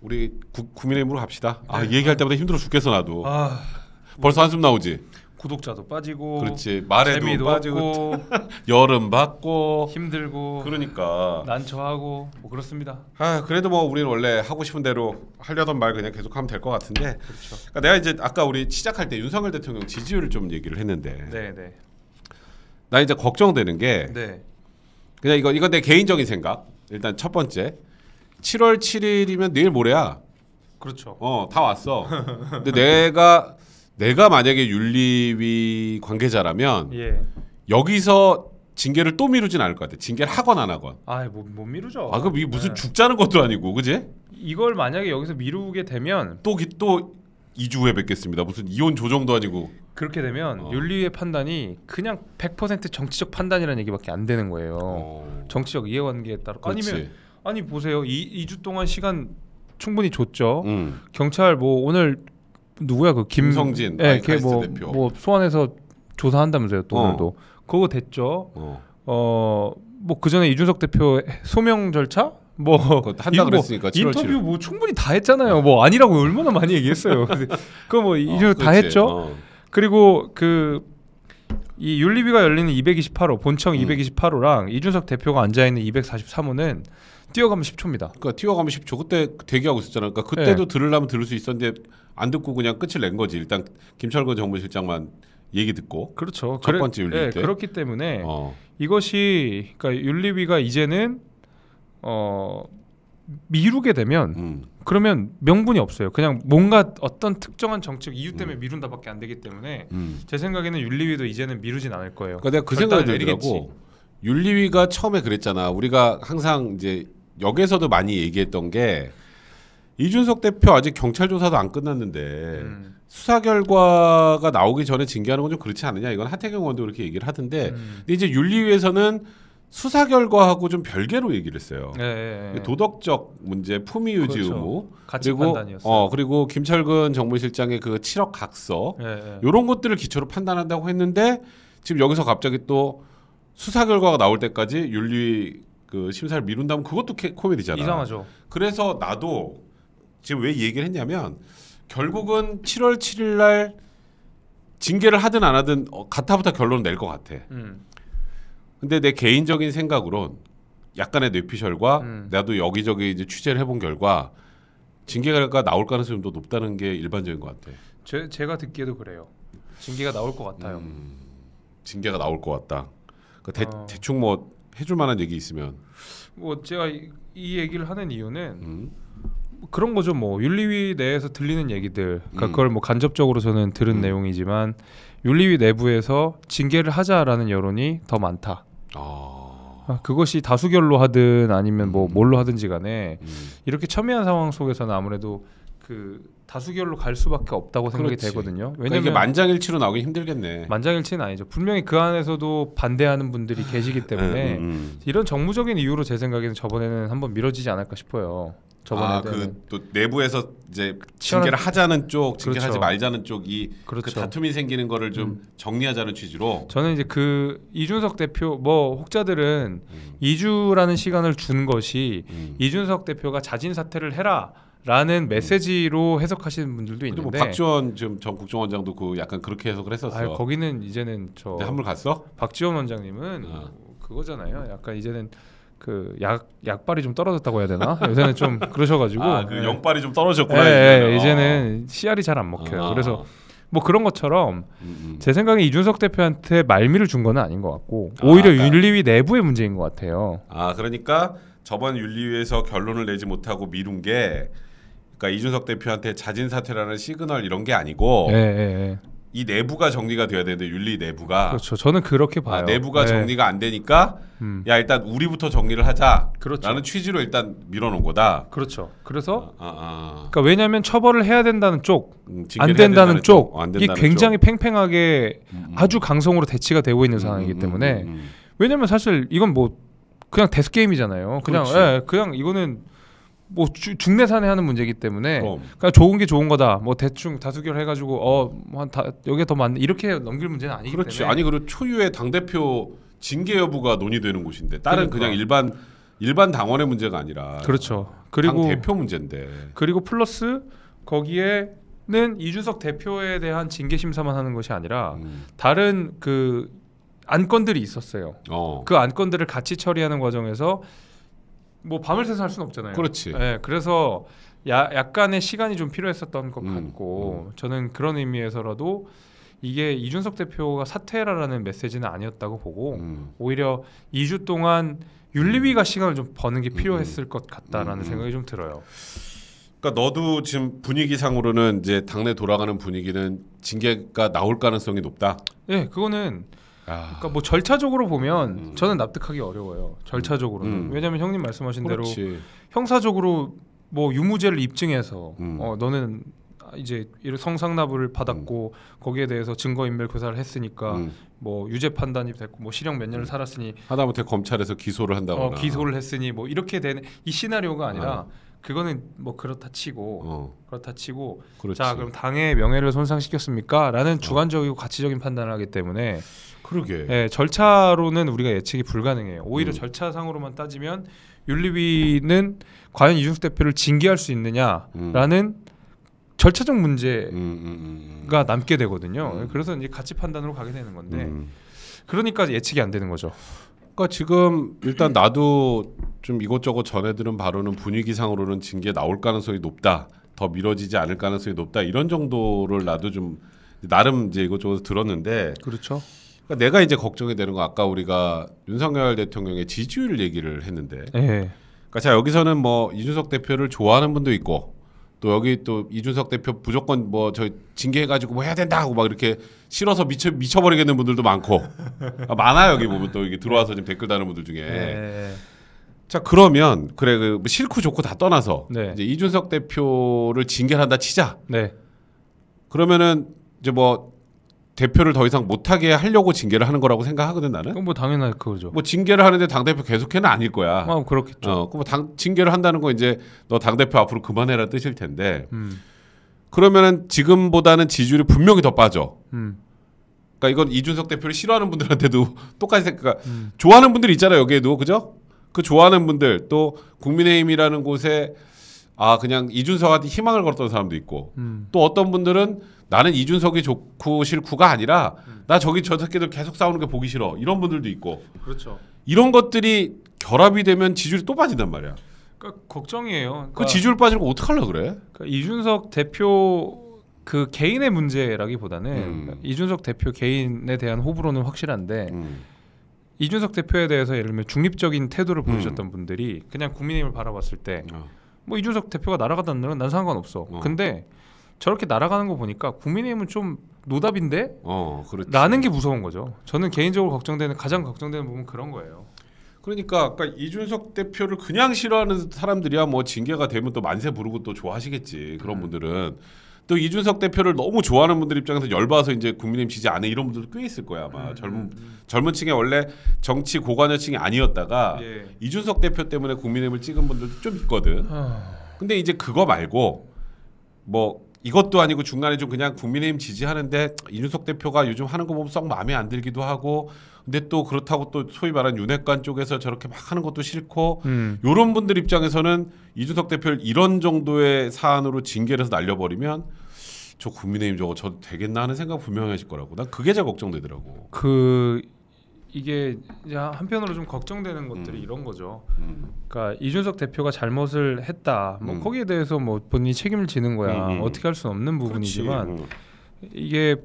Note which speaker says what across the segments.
Speaker 1: 우리 국민의힘으로 갑시다. 아
Speaker 2: 네.
Speaker 1: 얘기할 때마다 힘들어 죽겠어 나도.
Speaker 2: 아,
Speaker 1: 벌써 한숨 나오지.
Speaker 2: 구독자도 빠지고,
Speaker 1: 그렇지. 말에도
Speaker 2: 재미도
Speaker 1: 빠지고
Speaker 2: 없고,
Speaker 1: 여름 받고
Speaker 2: 힘들고,
Speaker 1: 그러니까.
Speaker 2: 난처하고 뭐 그렇습니다.
Speaker 1: 아 그래도 뭐 우리는 원래 하고 싶은 대로 하려던 말 그냥 계속하면 될 것 같은데.
Speaker 2: 그렇죠.
Speaker 1: 그러니까 내가 이제 아까 우리 시작할 때 윤석열 대통령 지지율을 좀 얘기를 했는데.
Speaker 2: 네.
Speaker 1: 나 이제 걱정되는 게
Speaker 2: 네.
Speaker 1: 그냥 이건 내 개인적인 생각. 일단 첫 번째 7월 7일이면 내일 모레야.
Speaker 2: 그렇죠.
Speaker 1: 다 왔어. 근데 내가 만약에 윤리위 관계자라면
Speaker 2: 예.
Speaker 1: 여기서 징계를 또 미루진 않을 것 같아. 징계를 하건 안 하건.
Speaker 2: 아, 못 미루죠.
Speaker 1: 아 그럼 이게 무슨
Speaker 2: 네.
Speaker 1: 죽자는 것도 아니고, 그지?
Speaker 2: 이걸 만약에 여기서 미루게 되면
Speaker 1: 또 2주 후에 뵙겠습니다. 무슨 이혼 조정도 아니고.
Speaker 2: 그렇게 되면 윤리위의 판단이 그냥 100% 정치적 판단이라는 얘기밖에 안 되는 거예요. 정치적 이해관계에 따라.
Speaker 1: 그렇지.
Speaker 2: 아니 보세요. 2주 동안 시간 충분히 줬죠.
Speaker 1: 음.
Speaker 2: 경찰 뭐 오늘 누구야 그
Speaker 1: 김성진
Speaker 2: 예,
Speaker 1: 바이칼리스
Speaker 2: 뭐,
Speaker 1: 대표.
Speaker 2: 뭐 소환해서 조사한다면서요. 또 오늘도 그거 됐죠. 뭐 그 전에 이준석 대표 소명 절차 뭐
Speaker 1: 한다 그랬으니까 7월
Speaker 2: 인터뷰
Speaker 1: 7일.
Speaker 2: 뭐 충분히 다 했잖아요. 뭐 아니라고 얼마나 많이 얘기했어요. 그거 뭐 이준석 다
Speaker 1: 그렇지.
Speaker 2: 했죠. 그리고 이 윤리위가 열리는 228호 본청 228호랑 이준석 대표가 앉아 있는 243호는 뛰어가면 10초입니다.
Speaker 1: 그러니까 튀어가면 10초. 그때 대기하고 있었잖아. 그러니까 그때도 들으려면 들을 수 있었는데 안 듣고 그냥 끝을 낸 거지. 일단 김철근 정무실장만 얘기 듣고.
Speaker 2: 그렇죠.
Speaker 1: 첫 번째 윤리위 때.
Speaker 2: 그렇기 때문에 이것이 그러니까 윤리위가 이제는 미루게 되면 그러면 명분이 없어요. 그냥 뭔가 어떤 특정한 정책 이유 때문에 미룬다밖에 안 되기 때문에 제 생각에는 윤리위도 이제는 미루진 않을 거예요.
Speaker 1: 그러니까 내가 그 생각이 들더라고. 윤리위가 처음에 그랬잖아. 우리가 항상 이제 역에서도 많이 얘기했던 게 이준석 대표 아직 경찰 조사도 안 끝났는데 수사 결과가 나오기 전에 징계하는 건 좀 그렇지 않느냐. 이건 하태경 의원도 그렇게 얘기를 하던데 근데 이제 윤리위에서는 수사 결과하고 좀 별개로 얘기를 했어요. 도덕적 문제, 품위 유지
Speaker 2: 그렇죠.
Speaker 1: 의무,
Speaker 2: 가치
Speaker 1: 그리고
Speaker 2: 판단이었어요.
Speaker 1: 그리고 김철근 정무실장의 그 7억 각서 이런 것들을 기초로 판단한다고 했는데 지금 여기서 갑자기 또 수사 결과가 나올 때까지 윤리 그 심사를 미룬다면 그것도 코미디잖아.
Speaker 2: 이상하죠.
Speaker 1: 그래서 나도 지금 왜 얘기를 했냐면 결국은 7월 7일 날 징계를 하든 안 하든 가타부타 결론을 낼 것 같아. 근데 내 개인적인 생각으론 약간의 뇌피셜과 나도 여기저기 이제 취재를 해본 결과 징계가 나올 가능성이 좀 더 높다는 게 일반적인 것 같아.
Speaker 2: 제가 듣기에도 그래요. 징계가 나올 것 같아요.
Speaker 1: 징계가 나올 것 같다. 대충 뭐 해줄 만한 얘기 있으면.
Speaker 2: 뭐 제가 이 얘기를 하는 이유는 그런 거죠. 뭐 윤리위 내에서 들리는 얘기들, 그러니까 그걸 뭐 간접적으로 저는 들은 내용이지만 윤리위 내부에서 징계를 하자라는 여론이 더 많다. 그것이 다수결로 하든 아니면 뭐 뭘로 하든지 간에 이렇게 첨예한 상황 속에서는 아무래도 그 다수결로 갈 수밖에 없다고 생각이
Speaker 1: 그렇지.
Speaker 2: 되거든요.
Speaker 1: 그러니까 이게 만장일치로 나오기 힘들겠네.
Speaker 2: 만장일치는 아니죠. 분명히 그 안에서도 반대하는 분들이 계시기 때문에 이런 정무적인 이유로 제 생각에는 저번에는 한번 미뤄지지 않을까 싶어요. 저번에는
Speaker 1: 또 내부에서 이제 징계를 하자는 쪽, 징계를
Speaker 2: 그렇죠.
Speaker 1: 하지 말자는 쪽이
Speaker 2: 그렇죠.
Speaker 1: 그 다툼이 생기는 거를 좀 정리하자는 취지로.
Speaker 2: 저는 이제 그 이준석 대표 뭐 혹자들은 2주라는 시간을 준 것이 이준석 대표가 자진 사퇴를 해라라는 메시지로 해석하시는 분들도 있는데.
Speaker 1: 뭐 박지원 지금 전 국정원장도 그 약간 그렇게 해석을 했었어.
Speaker 2: 거기는 이제는
Speaker 1: 근데 한물 갔어?
Speaker 2: 박지원 원장님은 그거잖아요. 약간 이제는 그 약발이 좀 떨어졌다고 해야 되나? 요새는 좀 그러셔가지고
Speaker 1: 그 영발이 좀 떨어졌구나.
Speaker 2: 이제는 CR이 잘 안 먹혀요. 그래서 뭐 그런 것처럼 제 생각에 이준석 대표한테 말미를 준 건 아닌 것 같고 오히려 윤리위 내부의 문제인 것 같아요.
Speaker 1: 그러니까 저번 윤리위에서 결론을 내지 못하고 미룬 게 그러니까 이준석 대표한테 자진 사퇴라는 시그널 이런 게 아니고 이 내부가 정리가 돼야 되는데 윤리 내부가
Speaker 2: 그렇죠. 저는 그렇게 봐요.
Speaker 1: 내부가 정리가 안 되니까 야 일단 우리부터 정리를 하자.
Speaker 2: 그렇죠.
Speaker 1: 라는 취지로 일단 밀어놓은 거다.
Speaker 2: 그렇죠. 그래서 그러니까 왜냐하면 처벌을 해야 된다는 쪽, 안
Speaker 1: 된다는
Speaker 2: 된다는 쪽, 이게 굉장히 팽팽하게 아주 강성으로 대치가 되고 있는 상황이기 때문에 왜냐하면 사실 이건 뭐 그냥 데스 게임이잖아요. 그냥 이거는 뭐 중내산에 하는 문제이기 때문에 그러니까 좋은 게 좋은 거다. 뭐 대충 다수결 해가지고 여기가 더 맞네 이렇게 넘길 문제는 아니기 때문에.
Speaker 1: 아니 그리고 초유의 당 대표 징계 여부가 논의되는 곳인데 다른 그냥 일반 일반 당원의 문제가 아니라
Speaker 2: 그렇죠.
Speaker 1: 당
Speaker 2: 그리고
Speaker 1: 대표 문제인데.
Speaker 2: 그리고 플러스 거기에는 이준석 대표에 대한 징계 심사만 하는 것이 아니라 다른 그 안건들이 있었어요. 그 안건들을 같이 처리하는 과정에서 뭐 밤을 새서 할 수는 없잖아요.
Speaker 1: 그렇지.
Speaker 2: 네, 그래서 약간의 시간이 좀 필요했었던 것 같고 저는 그런 의미에서라도 이게 이준석 대표가 사퇴라라는 메시지는 아니었다고 보고 오히려 2주 동안 윤리위가 시간을 좀 버는 게 필요했을 것 같다라는 생각이 좀 들어요.
Speaker 1: 그러니까 너도 지금 분위기상으로는 이제 당내 돌아가는 분위기는 징계가 나올 가능성이 높다.
Speaker 2: 네, 그거는 그러니까 뭐 절차적으로 보면 저는 납득하기 어려워요. 절차적으로는 왜냐하면 형님 말씀하신
Speaker 1: 그렇지.
Speaker 2: 대로 형사적으로 뭐 유무죄를 입증해서 너는 이제 성상납을 받았고 거기에 대해서 증거인멸 교사를 했으니까 뭐 유죄 판단이 됐고 뭐 실형 몇 년을 살았으니
Speaker 1: 하다못해 검찰에서 기소를 한다거나
Speaker 2: 기소를 했으니 뭐 이렇게 되는 이 시나리오가 아니라 그거는 뭐 그렇다 치고
Speaker 1: 그렇지.
Speaker 2: 자 그럼 당의 명예를 손상시켰습니까? 라는 주관적이고 가치적인 판단을 하기 때문에
Speaker 1: 그러게.
Speaker 2: 네, 절차로는 우리가 예측이 불가능해요. 오히려 절차상으로만 따지면 윤리위는 과연 이준석 대표를 징계할 수 있느냐라는 절차적 문제가 남게 되거든요. 그래서 이제 가치 판단으로 가게 되는 건데 그러니까 예측이 안 되는 거죠.
Speaker 1: 그러니까 지금 일단 나도 좀 이것저것 전해 들은 바로는 분위기상으로는 징계 나올 가능성이 높다. 더 미뤄지지 않을 가능성이 높다. 이런 정도를 나도 좀 나름 이제 이것저것 들었는데
Speaker 2: 그렇죠.
Speaker 1: 그러니까 내가 이제 걱정이 되는 건 아까 우리가 윤석열 대통령의 지지율 얘기를 했는데 그러니까 자 여기서는 뭐 이준석 대표를 좋아하는 분도 있고 또 여기 또 이준석 대표 무조건 뭐 저 징계해가지고 뭐 해야 된다 하고 막 이렇게 싫어서 미쳐버리겠는 분들도 많고 많아요. 여기 보면 또 이게 들어와서 지금 댓글 다는 분들 중에 자 그러면 그래 그 싫고 좋고 다 떠나서 이제 이준석 대표를 징계한다 치자. 그러면은 이제 뭐 대표를 더 이상 못하게 하려고 징계를 하는 거라고 생각하거든 나는.
Speaker 2: 그건 뭐 당연한 그거죠.
Speaker 1: 뭐 징계를 하는데 당 대표 계속해는 아닐 거야.
Speaker 2: 그렇겠죠.
Speaker 1: 뭐 징계를 한다는 거 이제 너 당 대표 앞으로 그만해라 뜻일 텐데. 그러면은 지금보다는 지지율이 분명히 더 빠져. 그러니까 이건 이준석 대표를 싫어하는 분들한테도 똑같이 그러니까 좋아하는 분들이 있잖아요 여기에도 그죠? 그 좋아하는 분들 또 국민의힘이라는 곳에 그냥 이준석한테 희망을 걸었던 사람도 있고 또 어떤 분들은 나는 이준석이 좋고 싫고가 아니라 나 저 새끼들 계속 싸우는 게 보기 싫어 이런 분들도 있고
Speaker 2: 그렇죠.
Speaker 1: 이런 것들이 결합이 되면 지지율이 또 빠진단 말이야.
Speaker 2: 그러니까 걱정이에요. 그러니까
Speaker 1: 그 지지율 빠지는 거 어떡하려고 그래?
Speaker 2: 그러니까 이준석 대표 그 개인의 문제라기보다는 이준석 대표 개인에 대한 호불호는 확실한데 이준석 대표에 대해서 예를 들면 중립적인 태도를 보이셨던 분들이 그냥 국민의힘을 바라봤을 때 뭐 이준석 대표가 날아가다는 건 난 상관없어. 근데 저렇게 날아가는 거 보니까 국민의힘은 좀 노답인데? 라는 게 무서운 거죠. 저는 개인적으로 가장 걱정되는 부분은 그런 거예요.
Speaker 1: 그러니까 아까 이준석 대표를 그냥 싫어하는 사람들이야 뭐 징계가 되면 또 만세 부르고 또 좋아하시겠지. 그런 분들은 또 이준석 대표를 너무 좋아하는 분들 입장에서 열받아서 이제 국민의힘 지지 안 해 이런 분들도 꽤 있을 거야 아마. 젊은 층에 원래 정치 고관여층이 아니었다가 이준석 대표 때문에 국민의힘을 찍은 분들도 좀 있거든. 근데 이제 그거 말고 뭐 이것도 아니고 중간에 좀 그냥 국민의힘 지지하는데 이준석 대표가 요즘 하는 거 보면 썩 마음에 안 들기도 하고 근데 또 그렇다고 또 소위 말하는 윤핵관 쪽에서 저렇게 막 하는 것도 싫고 이런 분들 입장에서는 이준석 대표를 이런 정도의 사안으로 징계를 해서 날려버리면 저 국민의힘 저거 되겠나 하는 생각 분명히 하실 거라고. 난 그게 제일 걱정되더라고.
Speaker 2: 이게 이제 한편으로 좀 걱정되는 것들이 이런 거죠. 그러니까 이준석 대표가 잘못을 했다. 뭐 거기에 대해서 뭐 본인이 책임을 지는 거야. 어떻게 할 수는 없는 부분이지만 이게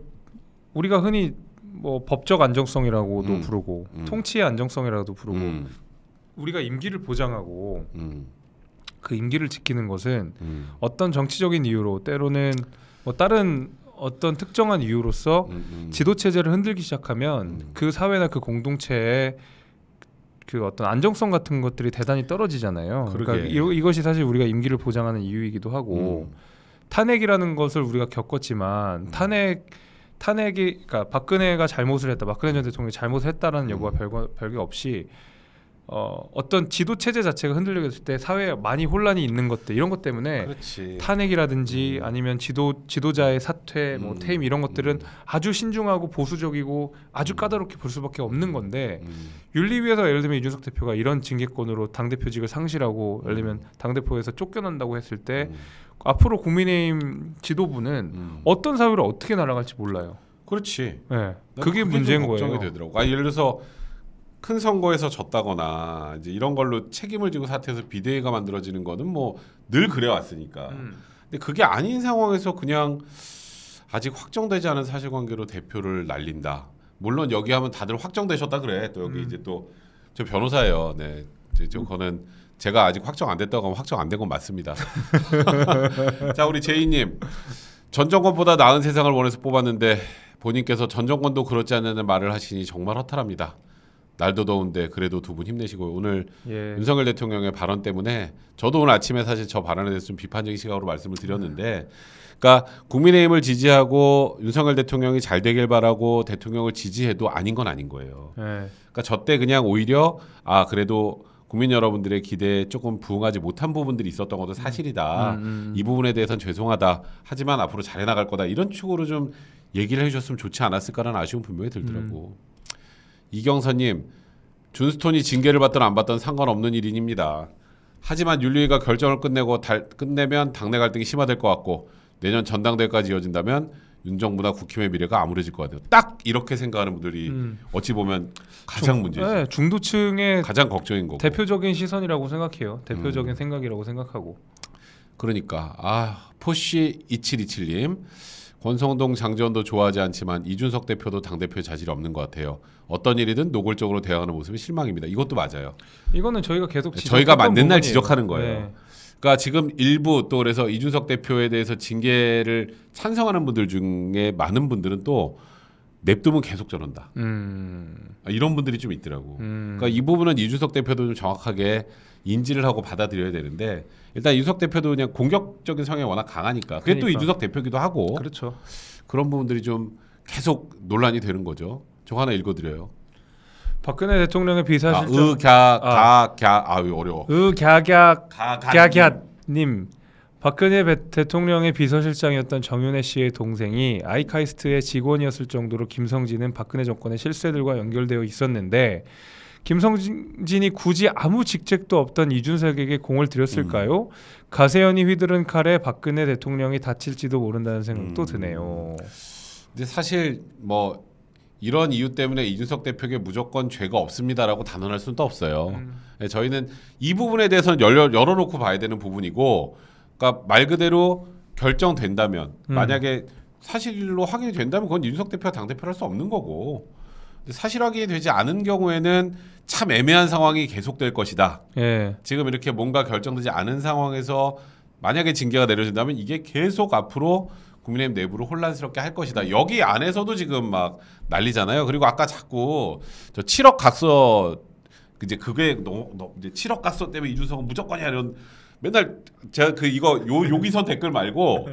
Speaker 2: 우리가 흔히 뭐 법적 안정성이라고도 부르고 통치의 안정성이라고도 부르고 우리가 임기를 보장하고 그 임기를 지키는 것은 어떤 정치적인 이유로 때로는 뭐 다른 어떤 특정한 이유로서 지도 체제를 흔들기 시작하면 그 사회나 그 공동체의 그 어떤 안정성 같은 것들이 대단히 떨어지잖아요. 그러니까 이것이 사실 우리가 임기를 보장하는 이유이기도 하고 탄핵이라는 것을 우리가 겪었지만 탄핵이 그러니까 박근혜가 잘못을 했다. 박근혜 전 대통령이 잘못을 했다라는 여부와 별개 없이 어떤 지도 체제 자체가 흔들리게 됐을 때 사회에 많이 혼란이 있는 것들 이런 것 때문에
Speaker 1: 그렇지.
Speaker 2: 탄핵이라든지 아니면 지도자의 사퇴, 뭐 퇴임 이런 것들은 아주 신중하고 보수적이고 아주 까다롭게 볼 수밖에 없는 건데 윤리위에서 예를 들면 이준석 대표가 이런 징계권으로 당 대표직을 상실하고 예를 들면 당 대표에서 쫓겨난다고 했을 때 앞으로 국민의힘 지도부는 어떤 사회로 어떻게 날아갈지 몰라요.
Speaker 1: 그렇지.
Speaker 2: 네, 그게 문제인
Speaker 1: 걱정이
Speaker 2: 거예요.
Speaker 1: 되더라고. 예를 들어서 큰 선거에서 졌다거나 이제 이런 걸로 책임을 지고 사퇴해서 비대위가 만들어지는 거는 뭐 늘 그래왔으니까. 근데 그게 아닌 상황에서 그냥 아직 확정되지 않은 사실관계로 대표를 날린다. 물론 여기 하면 다들 확정되셨다 그래. 또 여기 이제 또 저 변호사예요. 네, 이제 저거는 제가 아직 확정 안 됐다고 하면 확정 안 된 건 맞습니다. 자, 우리 제이님, 전 정권보다 나은 세상을 원해서 뽑았는데 본인께서 전 정권도 그렇지 않냐는 말을 하시니 정말 허탈합니다. 날도 더운데 그래도 두 분 힘내시고 오늘 윤석열 대통령의 발언 때문에 저도 오늘 아침에 사실 저 발언에 대해서 좀 비판적인 시각으로 말씀을 드렸는데, 그러니까 국민의힘을 지지하고 윤석열 대통령이 잘 되길 바라고 대통령을 지지해도 아닌 건 아닌 거예요. 그러니까 저 때 그냥 오히려 그래도 국민 여러분들의 기대에 조금 부응하지 못한 부분들이 있었던 것도 사실이다. 이 부분에 대해서는 죄송하다. 하지만 앞으로 잘해 나갈 거다. 이런 축으로 좀 얘기를 해주셨으면 좋지 않았을까라는 아쉬움 분명히 들더라고. 이경선님, 준스톤이 징계를 받든 안 받든 상관없는 일입니다. 하지만 윤리위가 결정을 끝내면 당내 갈등이 심화될 것 같고 내년 전당대회까지 이어진다면 윤 정부나 국힘의 미래가 암울해질 것 같아요. 딱 이렇게 생각하는 분들이 어찌 보면 가장 문제죠.
Speaker 2: 네, 중도층의
Speaker 1: 가장 걱정인 거고.
Speaker 2: 대표적인 시선이라고 생각해요. 대표적인 생각이라고 생각하고.
Speaker 1: 그러니까 포시 2727님, 권성동 장지원도 좋아하지 않지만 이준석 대표도 당대표의 자질이 없는 것 같아요. 어떤 일이든 노골적으로 대응하는 모습이 실망입니다. 이것도 맞아요.
Speaker 2: 이거는 저희가 계속
Speaker 1: 저희가 맨날
Speaker 2: 부분이에요.
Speaker 1: 지적하는 거예요.
Speaker 2: 네.
Speaker 1: 그러니까 지금 일부 또 그래서 이준석 대표에 대해서 징계를 찬성하는 분들 중에 많은 분들은 또 냅두면 계속 저런다. 이런 분들이 좀 있더라고. 그러니까 이 부분은 이준석 대표도 좀 정확하게 인지를 하고 받아들여야 되는데, 일단 이준석 대표도 그냥 공격적인 성향이 워낙 강하니까 그게 또
Speaker 2: 그러니까.
Speaker 1: 이준석 대표기도 하고,
Speaker 2: 그렇죠.
Speaker 1: 그런 부분들이 좀 계속 논란이 되는 거죠. 저 하나 읽어드려요.
Speaker 2: 박근혜 대통령의 비서실장
Speaker 1: 어려워.
Speaker 2: 갸갸님, 박근혜 대통령의 비서실장이었던 정윤회 씨의 동생이 아이카이스트의 직원이었을 정도로 김성진은 박근혜 정권의 실세들과 연결되어 있었는데 김성진이 굳이 아무 직책도 없던 이준석에게 공을 들였을까요? 가세연이 휘두른 칼에 박근혜 대통령이 다칠지도 모른다는 생각도 드네요.
Speaker 1: 근데 사실 뭐 이런 이유 때문에 이준석 대표에게 무조건 죄가 없습니다라고 단언할 수는 또 없어요. 저희는 이 부분에 대해서는 열어놓고 봐야 되는 부분이고, 그러니까 말 그대로 결정된다면, 만약에 사실로 확인이 된다면 그건 이준석 대표가 당대표를 할 수 없는 거고, 사실 확인이 되지 않은 경우에는 참 애매한 상황이 계속될 것이다. 지금 이렇게 뭔가 결정되지 않은 상황에서 만약에 징계가 내려진다면 이게 계속 앞으로 국민의힘 내부를 혼란스럽게 할 것이다. 여기 안에서도 지금 막 난리잖아요. 그리고 아까 자꾸 저 7억 각서, 이제 그게 이제 7억 각서 때문에 이준석은 무조건이야 이런, 맨날 제가 이거 여기서 댓글 말고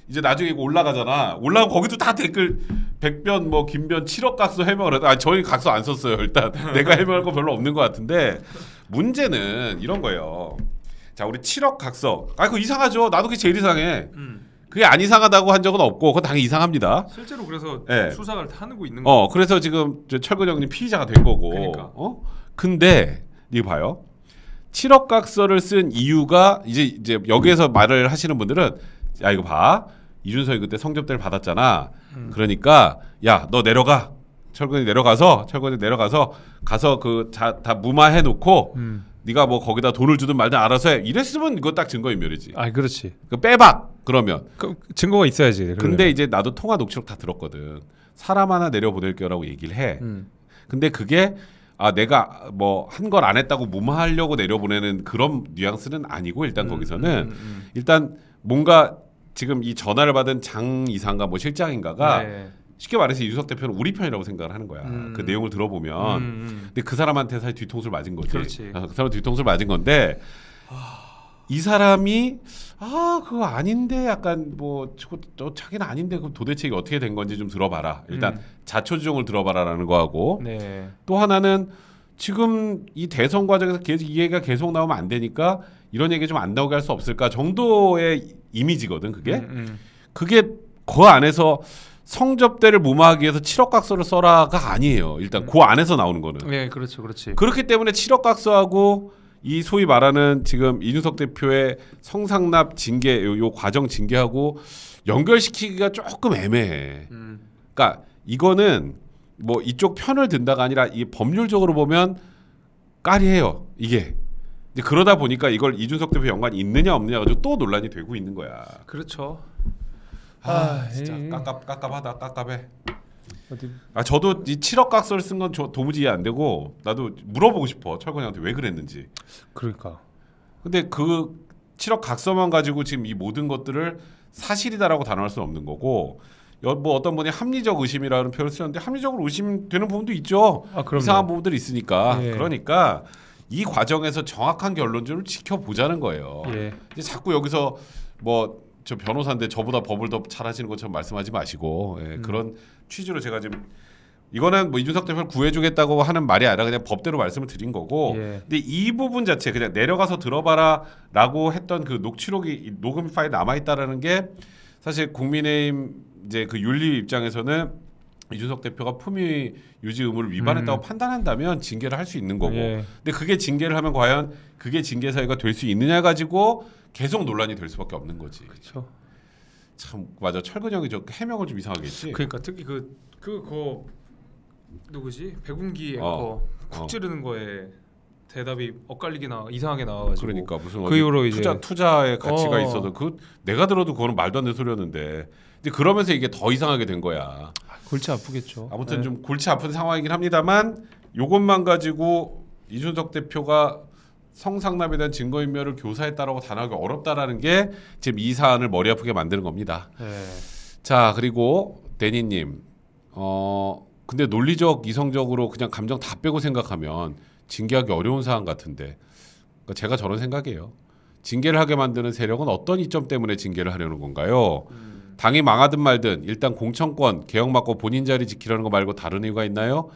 Speaker 1: 이제 나중에 이거 올라가잖아. 올라가고 거기도 다 댓글 백변 뭐 김변 7억 각서 해명을 해도 저희 각서 안 썼어요. 일단 내가 해명할 거 별로 없는 것 같은데, 문제는 이런 거예요. 자, 우리 7억 각서. 그거 이상하죠. 나도 그게 제일 이상해. 그게 안 이상하다고 한 적은 없고 그건 당연히 이상합니다.
Speaker 2: 실제로 그래서 수사를 하고 있는
Speaker 1: 거예요. 그래서 지금 철근 형님 피의자가 된 거고.
Speaker 2: 그러니까.
Speaker 1: 근데 이거 봐요. 7억 각서를 쓴 이유가 이제 여기에서 말을 하시는 분들은, 야 이거 봐. 이준석이 그때 성접대를 받았잖아. 그러니까 야 너 내려가. 철근이 내려가서 가서 다 무마해 놓고 네가 뭐 거기다 돈을 주든 말든 알아서 해. 이랬으면 이거 딱 증거인멸이지.
Speaker 2: 그렇지.
Speaker 1: 빼박 그러면.
Speaker 2: 증거가 있어야지. 그러려면.
Speaker 1: 근데 이제 나도 통화 녹취록 다 들었거든. 사람 하나 내려보낼게요라고 얘기를 해. 근데 그게 내가 뭐 한 걸 안 했다고 무마하려고 내려보내는 그런 뉘앙스는 아니고, 일단 거기서는 일단 뭔가 지금 이 전화를 받은 장 이사인가 뭐 실장인가가 쉽게 말해서 이준석 대표는 우리 편이라고 생각을 하는 거야. 그 내용을 들어보면. 근데 그 사람한테 사실 뒤통수를 맞은 거지.
Speaker 2: 그렇지.
Speaker 1: 그 사람 뒤통수를 맞은 건데, 이 사람이 그거 아닌데 약간 뭐 자기는 아닌데 그럼 도대체 이게 어떻게 된 건지 좀 들어봐라. 일단 자초지종을 들어봐라라는 거하고, 또 하나는 지금 이 대선 과정에서 계속 이 얘기가 계속 나오면 안 되니까 이런 얘기 좀 안 나오게 할 수 없을까 정도의 이미지거든 그게. 그게 그 안에서 성접대를 무마하기 위해서 7억 각서를 써라가 아니에요. 일단 그 안에서 나오는 거는.
Speaker 2: 네, 그렇죠, 그렇지.
Speaker 1: 그렇기 때문에 7억 각서하고 이 소위 말하는 지금 이준석 대표의 성상납 징계 요 과정 징계하고 연결시키기가 조금 애매해. 그러니까 이거는 뭐 이쪽 편을 든다가 아니라 이 법률적으로 보면 까리해요. 이게. 이제 그러다 보니까 이걸 이준석 대표 연관이 있느냐 없느냐 가지고 또 논란이 되고 있는 거야.
Speaker 2: 그렇죠.
Speaker 1: 진짜 깝깝하다 깝깝해.
Speaker 2: 어디?
Speaker 1: 저도 이 7억 각서를 쓴 건 도무지 이해 안 되고 나도 물어보고 싶어 철권이한테 왜 그랬는지.
Speaker 2: 그러니까.
Speaker 1: 근데 그 7억 각서만 가지고 지금 이 모든 것들을 사실이다라고 단언할 수는 없는 거고 뭐 어떤 분이 합리적 의심이라는 표현을 쓰는데 합리적으로 의심되는 부분도 있죠. 이상한 부분들이 있으니까.
Speaker 2: 예.
Speaker 1: 그러니까 이 과정에서 정확한 결론을 지켜보자는 거예요.
Speaker 2: 예.
Speaker 1: 이제 자꾸 여기서 뭐 저 변호사인데 저보다 법을 더 잘하시는 것처럼 말씀하지 마시고 그런 취지로 제가 지금 이거는 뭐 이준석 대표를 구해주겠다고 하는 말이 아니라 그냥 법대로 말씀을 드린 거고.
Speaker 2: 예.
Speaker 1: 근데 이 부분 자체 그냥 내려가서 들어봐라라고 했던 그 녹취록이 녹음 파일 남아 있다라는 게 사실 국민의힘 이제 그 윤리 입장에서는 이준석 대표가 품위 유지 의무를 위반했다고 판단한다면 징계를 할 수 있는 거고.
Speaker 2: 예.
Speaker 1: 근데 그게 징계를 하면 과연 그게 징계 사유가 될 수 있느냐 가지고 계속 논란이 될 수밖에 없는 거지.
Speaker 2: 그렇죠.
Speaker 1: 참 맞아. 철근 형이 저 해명을 좀 이상하게 했지.
Speaker 2: 그러니까 특히 그거 누구지? 백운기 앵커 쿡 찌르는 거에 대답이 엇갈리게 이상하게 나와가지고.
Speaker 1: 그러니까 무슨
Speaker 2: 그 이후로 이제
Speaker 1: 투자의 가치가 있어도 그 내가 들어도 그거는 말도 안 되는 소리였는데. 근데 그러면서 이게 더 이상하게 된 거야.
Speaker 2: 골치 아프겠죠.
Speaker 1: 아무튼 좀 골치 아픈 상황이긴 합니다만 요것만 가지고 이준석 대표가 성상납에 대한 증거인멸을 교사했다라고 단하기 어렵다라는 게 지금 이 사안을 머리 아프게 만드는 겁니다.
Speaker 2: 네.
Speaker 1: 자 그리고 데니님 근데 논리적 이성적으로 그냥 감정 다 빼고 생각하면 징계하기 어려운 사안 같은데 그러니까 제가 저런 생각이에요. 징계를 하게 만드는 세력은 어떤 이점 때문에 징계를 하려는 건가요? 당이 망하든 말든 일단 공천권 개혁 맞고 본인 자리 지키려는 거 말고 다른 이유가 있나요?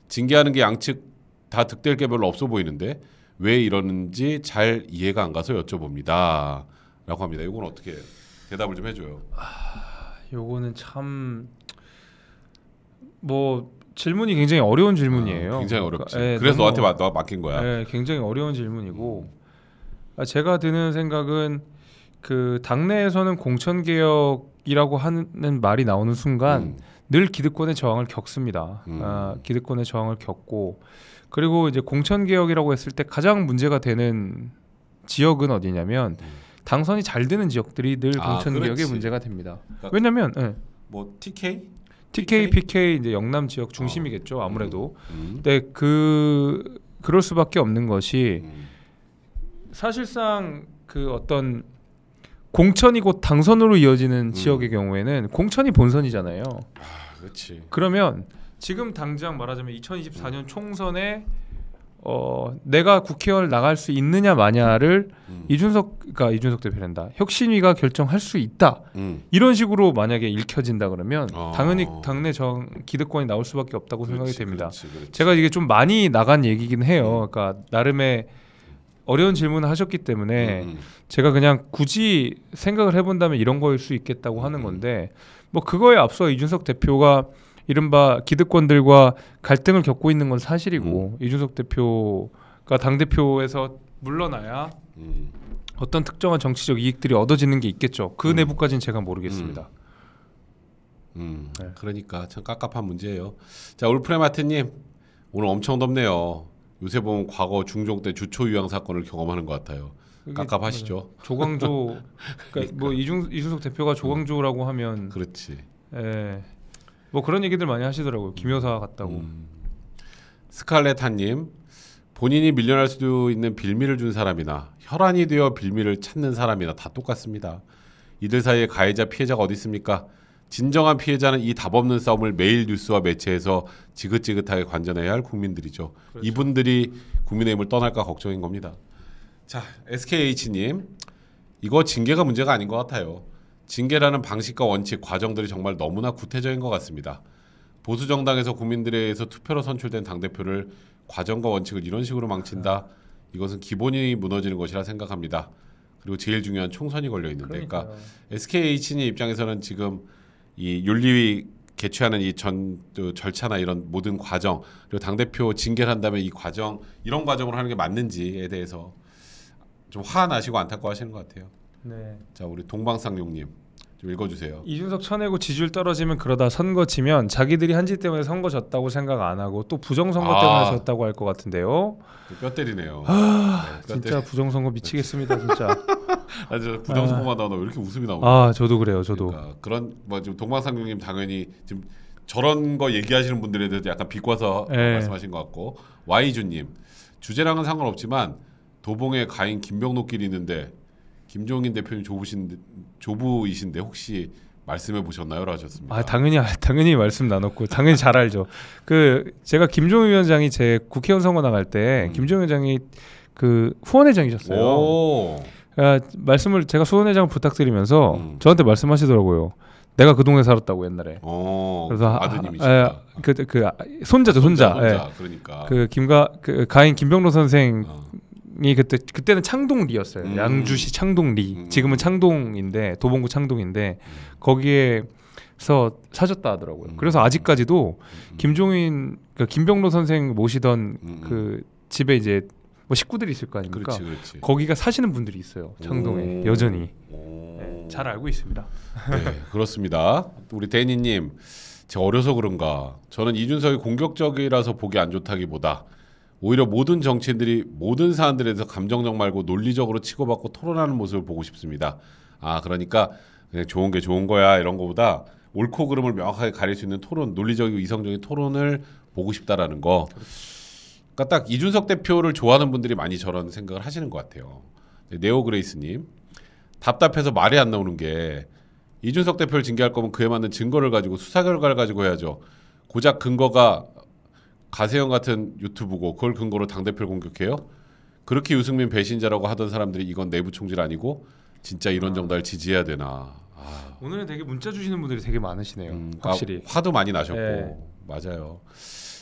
Speaker 1: 징계하는 게 양측 다 득될 게 별로 없어 보이는데 왜 이러는지 잘 이해가 안 가서 여쭤봅니다. 라고 합니다. 이건 어떻게 대답을 좀 해줘요.
Speaker 2: 요거는 참 뭐 질문이 굉장히 어려운 질문이에요.
Speaker 1: 굉장히 어렵지.
Speaker 2: 그러니까,
Speaker 1: 그래서 너한테 맡긴 거야.
Speaker 2: 네, 굉장히 어려운 질문이고 제가 드는 생각은 그 당내에서는 공천 개혁이라고 하는 말이 나오는 순간 늘 기득권의 저항을 겪습니다. 기득권의 저항을 겪고 그리고 이제 공천 개혁이라고 했을 때 가장 문제가 되는 지역은 어디냐면 당선이 잘 되는 지역들이 늘 공천 개혁의 문제가 됩니다. 그러니까 왜냐하면
Speaker 1: 뭐 TK,
Speaker 2: PK 이제 영남 지역 중심이겠죠 아무래도. 근데 그럴 수밖에 없는 것이 사실상 그 어떤 공천이 곧 당선으로 이어지는 지역의 경우에는 공천이 본선이잖아요.
Speaker 1: 그렇지.
Speaker 2: 그러면 지금 당장 말하자면 2024년 총선에 내가 국회의원을 나갈 수 있느냐 마냐를 이준석 대표란다. 혁신위가 결정할 수 있다. 이런 식으로 만약에 읽혀진다 그러면 당연히 당내 기득권이 나올 수밖에 없다고 생각이 됩니다.
Speaker 1: 그렇지.
Speaker 2: 제가 이게 좀 많이 나간 얘기긴 해요. 그러니까 나름의 어려운 질문을 하셨기 때문에 제가 그냥 굳이 생각을 해본다면 이런 거일 수 있겠다고 하는 건데 뭐 그거에 앞서 이준석 대표가 이른바 기득권들과 갈등을 겪고 있는 건 사실이고 이준석 대표가 당대표에서 물러나야 어떤 특정한 정치적 이익들이 얻어지는 게 있겠죠. 그 내부까지는 제가 모르겠습니다.
Speaker 1: 네. 그러니까 참 깝깝한 문제예요. 자 울프레마트님 오늘 엄청 덥네요. 요새 보면 과거 중종 때 주초 유양 사건을 경험하는 것 같아요. 깝깝하시죠?
Speaker 2: 조광조 그러니까 뭐 이준석 대표가 조광조라고 하면
Speaker 1: 그렇지.
Speaker 2: 예. 뭐 그런 얘기들 많이 하시더라고요. 김여사 같다고.
Speaker 1: 스칼렛 한님 본인이 밀려날 수도 있는 빌미를 준 사람이나 혈안이 되어 빌미를 찾는 사람이나 다 똑같습니다. 이들 사이에 가해자 피해자가 어디 있습니까? 진정한 피해자는 이 답없는 싸움을 매일 뉴스와 매체에서 지긋지긋하게 관전해야 할 국민들이죠. 그렇죠. 이분들이 국민의힘을 떠날까 걱정인 겁니다. 자 SKH님 이거 징계가 문제가 아닌 것 같아요. 징계라는 방식과 원칙, 과정들이 정말 너무나 구태적인 것 같습니다. 보수 정당에서 국민들에 의해서 투표로 선출된 당대표를 과정과 원칙을 이런 식으로 망친다. 이것은 기본이 무너지는 것이라 생각합니다. 그리고 제일 중요한 총선이 걸려 있는데, 그러니까 SKH님 입장에서는 지금 이 윤리위 개최하는 이 절차나 이런 모든 과정, 그리고 당 대표 징계를 한다면 이 과정, 이런 과정으로 하는 게 맞는지에 대해서 좀 화나시고 안타까워하시는 것 같아요.
Speaker 2: 네.
Speaker 1: 자, 우리 동방상용님 좀 읽어주세요.
Speaker 2: 이준석 쳐내고 지지율 떨어지면 그러다 선거 지면 자기들이 한 짓 때문에 선거 졌다고 생각 안 하고 또 부정선거 때문에 졌다고 할 것 같은데요.
Speaker 1: 뼈 때리네요. 네,
Speaker 2: 진짜 부정선거 미치겠습니다, 진짜.
Speaker 1: 아주 부정선거만 나오나 왜 이렇게 웃음이 나오나?
Speaker 2: 저도 그래요, 저도.
Speaker 1: 그러니까 그런 뭐 지금 동방상용님 당연히 지금 저런 거 얘기하시는 분들에 대해서 약간 비꼬아서 말씀하신 것 같고, Y주님 주제랑은 상관없지만 도봉에 가인 김병록길이 있는데 김종인 대표님 조부이신데 혹시 말씀해 보셨나요? 하셨습니다.
Speaker 2: 당연히 말씀 나눴고 당연히 잘 알죠. 제가 김종인 위원장이 제 국회의원 선거 나갈 때 김종인 위원장이 후원회장이셨어요. 말씀을 제가 후원회장 부탁드리면서 저한테 말씀하시더라고요. 내가 그 동네 살았다고 옛날에. 그래서
Speaker 1: 아드님이시다.
Speaker 2: 손자죠, 손자.
Speaker 1: 그러니까
Speaker 2: 가인 김병록 선생. 그때는 창동리였어요. 양주시 창동리. 지금은 창동인데 도봉구 창동인데 거기에서 사셨다 하더라고요. 그래서 아직까지도 김종인 김병록 선생 모시던 그 집에 이제 뭐 식구들이 있을 거 아닙니까?
Speaker 1: 그렇지.
Speaker 2: 거기가 사시는 분들이 있어요. 창동에 여전히. 네, 잘 알고 있습니다.
Speaker 1: 네, 그렇습니다. 우리 데니님, 제가 어려서 그런가? 저는 이준석이 공격적이라서 보기 안 좋다기보다 오히려 모든 정치인들이 모든 사안들에 대해서 감정적 말고 논리적으로 치고받고 토론하는 모습을 보고 싶습니다. 그러니까 그냥 좋은 게 좋은 거야 이런 거보다 옳고 그름을 명확하게 가릴 수 있는 토론, 논리적이고 이성적인 토론을 보고 싶다라는 거. 그러니까 딱 이준석 대표를 좋아하는 분들이 많이 저런 생각을 하시는 것 같아요. 네오그레이스님, 답답해서 말이 안 나오는 게 이준석 대표를 징계할 거면 그에 맞는 증거를 가지고 수사 결과를 가지고 해야죠. 고작 근거가 가세형 같은 유튜브고 그걸 근거로 당대표를 공격해요? 그렇게 유승민 배신자라고 하던 사람들이 이건 내부 총질 아니고 진짜 이런 정당을 지지해야 되나.
Speaker 2: 오늘은 되게 문자 주시는 분들이 되게 많으시네요. 확실히.
Speaker 1: 화도 많이 나셨고. 맞아요.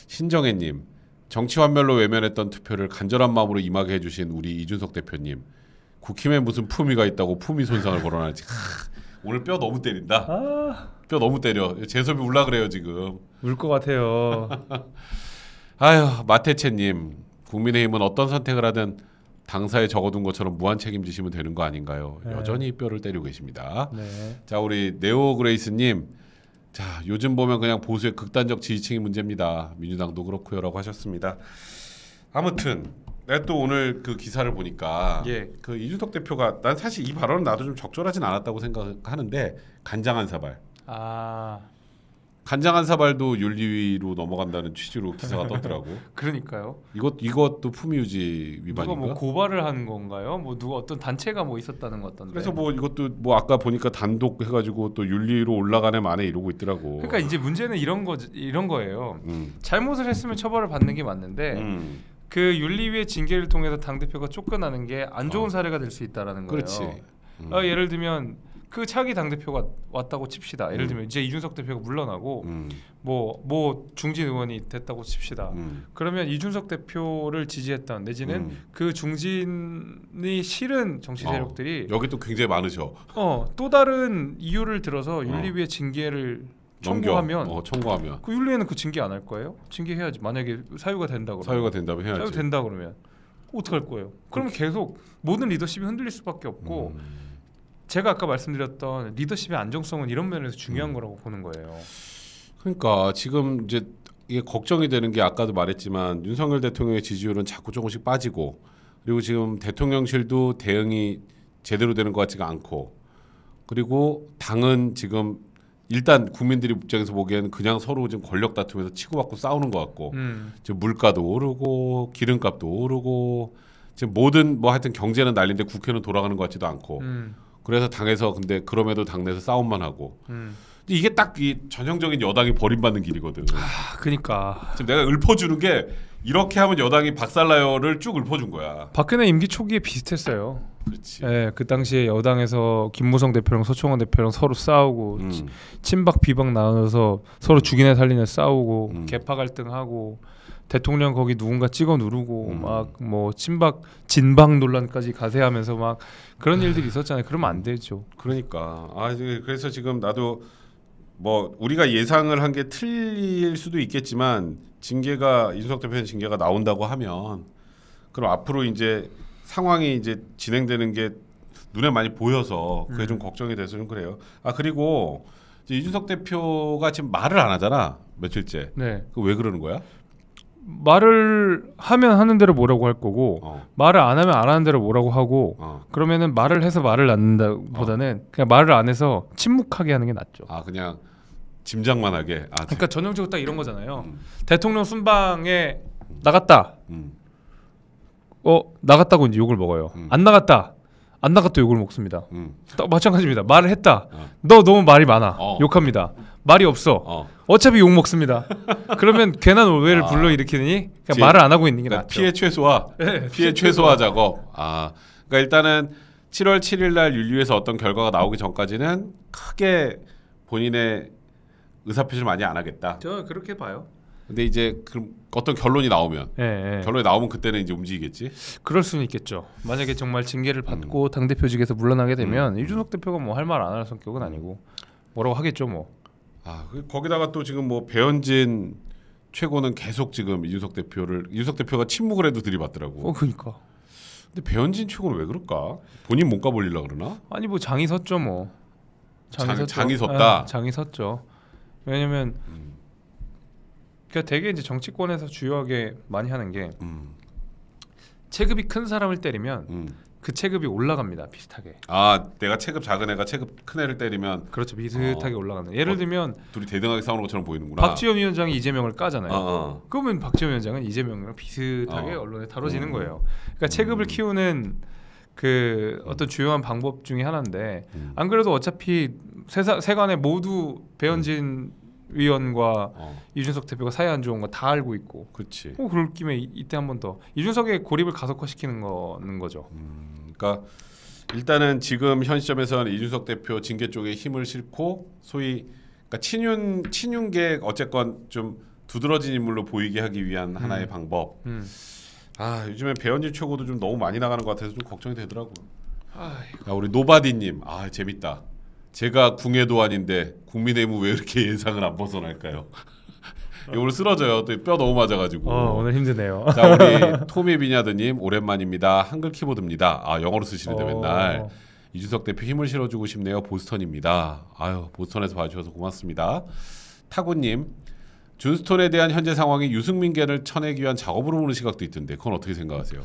Speaker 1: 신정혜님, 정치 환멸로 외면했던 투표를 간절한 마음으로 임하게 해주신 우리 이준석 대표님, 국힘에 무슨 품위가 있다고 품위 손상을 거론하지. 오늘 뼈 너무 때린다. 뼈 너무 때려. 재섭이 울라 그래요 지금.
Speaker 2: 울 것 같아요.
Speaker 1: 아유, 마태채님, 국민의힘은 어떤 선택을 하든 당사에 적어둔 것처럼 무한 책임지시면 되는 거 아닌가요? 여전히 뼈를 때리고 계십니다. 자, 우리 네오그레이스님, 자, 요즘 보면 그냥 보수의 극단적 지지층이 문제입니다. 민주당도 그렇고요라고 하셨습니다. 아무튼 내가 또 오늘 그 기사를 보니까 그 이준석 대표가, 난 사실 이 발언은 나도 좀 적절하진 않았다고 생각하는데, 간장한 사발. 간장한 사발도 윤리위로 넘어간다는 취지로 기사가 떴더라고.
Speaker 2: 그러니까요.
Speaker 1: 이것도 품위유지 위반인가?
Speaker 2: 누가 뭐 고발을 하는 건가요? 뭐 누가 어떤 단체가 뭐 있었다는 것 같던데.
Speaker 1: 그래서 뭐 이것도 뭐 아까 보니까 단독 해가지고 또 윤리위로 올라가네 마네 이러고 있더라고.
Speaker 2: 그러니까 이제 문제는 이런 거예요. 잘못을 했으면 처벌을 받는 게 맞는데 그 윤리위의 징계를 통해서 당 대표가 쫓겨나는 게 안 좋은 사례가 될 수 있다라는 거예요.
Speaker 1: 그렇지.
Speaker 2: 예를 들면 그 차기 당 대표가 왔다고 칩시다. 예를 들면 이제 이준석 대표가 물러나고 뭐 중진 의원이 됐다고 칩시다. 그러면 이준석 대표를 지지했던 내지는 그 중진이 싫은 정치 세력들이
Speaker 1: 여기 또 굉장히 많으셔.
Speaker 2: 또 다른 이유를 들어서 윤리위의 징계를 청구하면 그 윤리위는 그 징계 안 할 거예요? 징계해야지. 만약에 사유가 된다 그러면.
Speaker 1: 사유가 된다면 해야지.
Speaker 2: 사유 된다 그러면 어떻게 할 거예요? 그러면 계속 모든 리더십이 흔들릴 수밖에 없고. 제가 아까 말씀드렸던 리더십의 안정성은 이런 면에서 중요한 거라고 보는 거예요.
Speaker 1: 그러니까 지금 이제 이게 걱정이 되는 게 아까도 말했지만 윤석열 대통령의 지지율은 자꾸 조금씩 빠지고, 그리고 지금 대통령실도 대응이 제대로 되는 것 같지가 않고, 그리고 당은 지금 일단 국민들이 입장에서 보기에는 그냥 서로 지금 권력 다툼에서 치고받고 싸우는 것 같고, 지금 물가도 오르고 기름값도 오르고 지금 모든 뭐 하여튼 경제는 난리인데 국회는 돌아가는 것 같지도 않고. 그래서 당에서 근데 그럼에도 당내에서 싸움만 하고. 이게 딱 이 전형적인 여당이 버림받는 길이거든.
Speaker 2: 그러니까
Speaker 1: 지금 내가 읊어주는 게 이렇게 하면 여당이 박살나요를 쭉 읊어준 거야.
Speaker 2: 박근혜 임기 초기에 비슷했어요.
Speaker 1: 그렇지.
Speaker 2: 예, 그 당시에 여당에서 김무성 대표랑 서청원 대표랑 서로 싸우고 친박 비박 나눠서 서로 죽이네 살리네 싸우고 계파 갈등하고 대통령 거기 누군가 찍어 누르고 막 뭐 친박 진박 논란까지 가세하면서 막 그런 일들이 있었잖아요. 그러면 안 되죠.
Speaker 1: 그러니까 그래서 지금 나도 뭐 우리가 예상을 한 게 틀릴 수도 있겠지만 징계가 이준석 대표의 징계가 나온다고 하면 그럼 앞으로 이제 상황이 이제 진행되는 게 눈에 많이 보여서 그게 좀 걱정이 돼서 좀 그래요. 그리고 이제 이준석 대표가 지금 말을 안 하잖아 며칠째.
Speaker 2: 네.
Speaker 1: 그 왜 그러는 거야?
Speaker 2: 말을 하면 하는 대로 뭐라고 할 거고 말을 안 하면 안 하는 대로 뭐라고 하고 그러면은 말을 해서 말을 낳는다보다는 그냥 말을 안 해서 침묵하게 하는 게 낫죠.
Speaker 1: 그냥 짐작만 하게.
Speaker 2: 그러니까 전형적으로 딱 이런 거잖아요. 대통령 순방에 나갔다. 나갔다고 이제 욕을 먹어요. 안 나갔다. 안 나갔다 욕을 먹습니다. 또 마찬가지입니다. 말을 했다. 너 너무 말이 많아. 욕합니다. 말이 없어. 어차피 욕 먹습니다. 그러면 괜한 오해를 불러일으키느니 그냥 말을 안 하고 있는 게 낫죠.
Speaker 1: 피해 최소화.
Speaker 2: 네,
Speaker 1: 피해 최소화 작업. 그러니까 일단은 7월 7일 날 윤리위에서 어떤 결과가 나오기 전까지는 크게 본인의 의사표시를 많이 안 하겠다.
Speaker 2: 저는 그렇게 봐요.
Speaker 1: 근데 이제 그럼 어떤 결론이 나오면 결론이 나오면 그때는 이제 움직이겠지.
Speaker 2: 그럴 수는 있겠죠. 만약에 정말 징계를 받고 당 대표직에서 물러나게 되면 이준석 대표가 뭐 할 말 안 할 성격은 아니고 뭐라고 하겠죠 뭐.
Speaker 1: 거기다가 또 지금 뭐 배현진 최고는 계속 지금 이준석 대표가 침묵을 해도 들이받더라고.
Speaker 2: 그러니까.
Speaker 1: 근데 배현진 최고는 왜 그럴까? 본인 몸값 올리려 그러나?
Speaker 2: 아니 뭐 장이 섰죠 뭐.
Speaker 1: 장이 섰다.
Speaker 2: 장이 섰죠. 왜냐면 그러니까 되게 이제 정치권에서 주요하게 많이 하는 게 체급이 큰 사람을 때리면 그 체급이 올라갑니다. 비슷하게.
Speaker 1: 내가 체급 작은 애가 체급 큰 애를 때리면
Speaker 2: 그렇죠. 비슷하게 올라가는. 예를 들면
Speaker 1: 둘이 대등하게 싸우는 것처럼 보이는구나.
Speaker 2: 박지원 위원장이 이재명을 까잖아요. 그러면 박지원 위원장은 이재명이랑 비슷하게 언론에 다뤄지는 거예요. 그러니까 체급을 키우는 그 어떤 주요한 방법 중에 하나인데 안 그래도 어차피 세간에 모두 배현진 위원과 이준석 대표가 사이 안 좋은 거 다 알고 있고.
Speaker 1: 그렇지.
Speaker 2: 그럴 김에 이때 한 번 더 이준석의 고립을 가속화시키는 거죠.
Speaker 1: 그러니까 일단은 지금 현 시점에서는 이준석 대표 징계 쪽에 힘을 싣고 소위 그러니까 친윤계 어쨌건 좀 두드러진 인물로 보이게 하기 위한 하나의 방법. 요즘에 배현진 최고도 좀 너무 많이 나가는 것 같아서 좀 걱정이 되더라고. 우리 노바디님, 재밌다. 제가 궁예도안인데 국민의힘은 왜 이렇게 예상을 안 벗어날까요? 오늘 쓰러져요. 또 뼈 너무 맞아가지고.
Speaker 2: 오늘 힘드네요.
Speaker 1: 자, 우리 토미비냐드님 오랜만입니다. 한글 키보드입니다. 영어로 쓰시는데 맨날. 이준석 대표 힘을 실어주고 싶네요. 보스턴입니다. 보스턴에서 봐주셔서 고맙습니다. 타구님, 준스톤에 대한 현재 상황이 유승민계를 쳐내기 위한 작업으로 보는 시각도 있던데 그건 어떻게 생각하세요?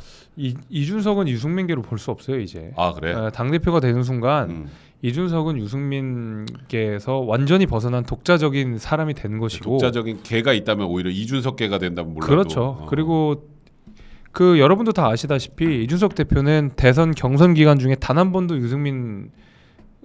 Speaker 2: 이준석은 유승민계로 볼 수 없어요 이제.
Speaker 1: 그래?
Speaker 2: 당 대표가 되는 순간 이준석은 유승민계에서 완전히 벗어난 독자적인 사람이 된 것이고.
Speaker 1: 독자적인 계가 있다면 오히려 이준석 계가 된다면 몰라도.
Speaker 2: 그렇죠. 그리고 그 여러분도 다 아시다시피 이준석 대표는 대선 경선 기간 중에 단 한 번도 유승민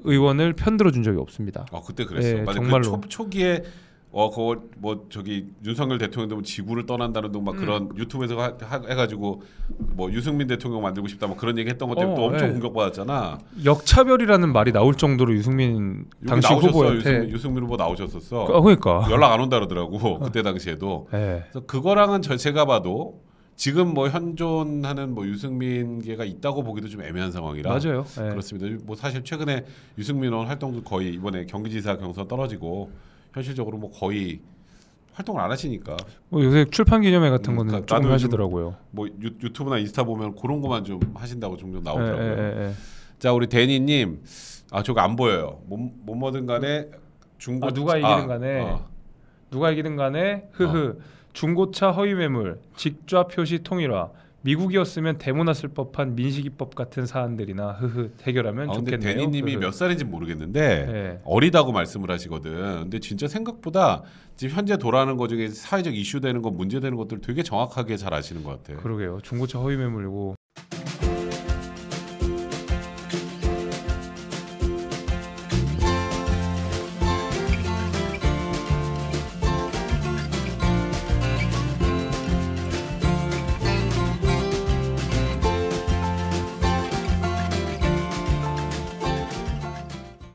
Speaker 2: 의원을 편들어 준 적이 없습니다.
Speaker 1: 그때 그랬어.
Speaker 2: 네,
Speaker 1: 맞아.
Speaker 2: 정말로.
Speaker 1: 그 초기에 그거 뭐 저기 윤석열 대통령도 뭐 지구를 떠난다는 등 막 그런 유튜브에서 해가지고 뭐 유승민 대통령 만들고 싶다 뭐 그런 얘기 했던 것 때문에 또 엄청 공격받았잖아.
Speaker 2: 역차별이라는 말이 나올 정도로 유승민 당시 후보한테
Speaker 1: 유승민 후보 나오셨었어.
Speaker 2: 그러니까
Speaker 1: 연락 안 온다 그러더라고. 그때 당시에도. 그래서 그거랑은 제가 봐도 지금 뭐 현존하는 뭐 유승민계가 있다고 보기도 좀 애매한 상황이라.
Speaker 2: 맞아요.
Speaker 1: 그렇습니다. 뭐 사실 최근에 유승민 의원 활동도 거의 이번에 경기지사 경선 떨어지고 현실적으로 뭐 거의 활동을 안 하시니까.
Speaker 2: 요새 출판 기념회 같은 거는 조금 하시더라고요.
Speaker 1: 뭐 유튜브나 인스타 보면 그런 것만 좀 하신다고 종종 나오더라고요. 자, 우리 데니님, 저거 안 보여요. 뭐든 간에
Speaker 2: 누가 이기든 간에 누가 이기든 간에 중고차 허위 매물, 직좌 표시 통일화, 미국이었으면 대문났을 법한 민식이법 같은 사안들이나 해결하면 좋겠네요.
Speaker 1: 근데 데니님이 몇 살인지 모르겠는데 어리다고 말씀을 하시거든. 근데 진짜 생각보다 지금 현재 돌아가는 것 중에 사회적 이슈되는 거, 문제되는 것들 되게 정확하게 잘 아시는 것 같아요.
Speaker 2: 그러게요. 중고차 허위 매물이고